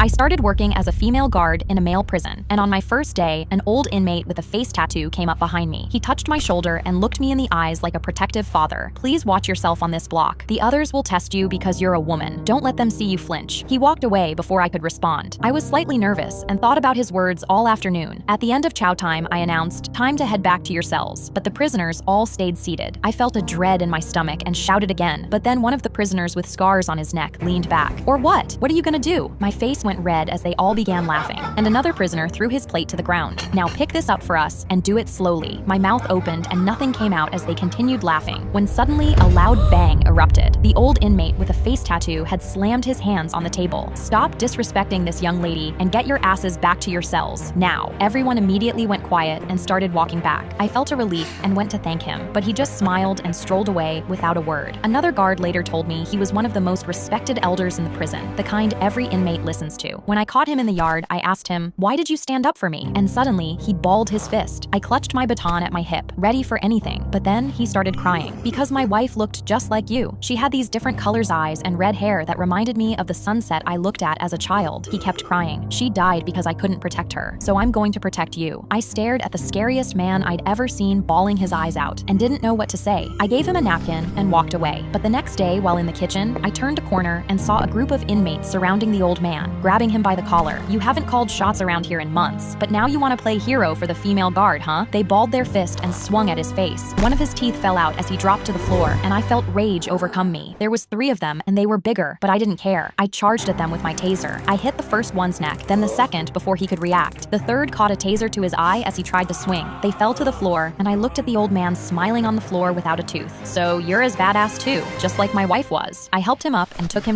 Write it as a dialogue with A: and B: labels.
A: I started working as a female guard in a male prison, and on my first day, an old inmate with a face tattoo came up behind me. He touched my shoulder and looked me in the eyes like a protective father. "Please watch yourself on this block. The others will test you because you're a woman. Don't let them see you flinch." He walked away before I could respond. I was slightly nervous and thought about his words all afternoon. At the end of chow time, I announced, "Time to head back to your cells," but the prisoners all stayed seated. I felt a dread in my stomach and shouted again, but then one of the prisoners with scars on his neck leaned back. "Or what? What are you gonna do?" My face went red as they all began laughing, and another prisoner threw his plate to the ground. "Now pick this up for us and do it slowly." My mouth opened and nothing came out as they continued laughing, when suddenly a loud bang erupted. The old inmate with a face tattoo had slammed his hands on the table. "Stop disrespecting this young lady and get your asses back to your cells, now." Everyone immediately went quiet and started walking back. I felt a relief and went to thank him, but he just smiled and strolled away without a word. Another guard later told me he was one of the most respected elders in the prison, the kind every inmate listens to. When I caught him in the yard, I asked him, "Why did you stand up for me?" And suddenly, he balled his fist. I clutched my baton at my hip, ready for anything, but then he started crying. "Because my wife looked just like you. She had these different colors eyes and red hair that reminded me of the sunset I looked at as a child." He kept crying. "She died because I couldn't protect her, so I'm going to protect you." I stared at the scariest man I'd ever seen bawling his eyes out and didn't know what to say. I gave him a napkin and walked away. But the next day, while in the kitchen, I turned a corner and saw a group of inmates surrounding the old man, grabbing him by the collar. "You haven't called shots around here in months, but now you want to play hero for the female guard, huh?" They balled their fist and swung at his face. One of his teeth fell out as he dropped to the floor, and I felt rage overcome me. There was 3 of them, and they were bigger, but I didn't care. I charged at them with my taser. I hit the first one's neck, then the second before he could react. The third caught a taser to his eye as he tried to swing. They fell to the floor, and I looked at the old man smiling on the floor without a tooth. "So you're as badass too, just like my wife was." I helped him up and took him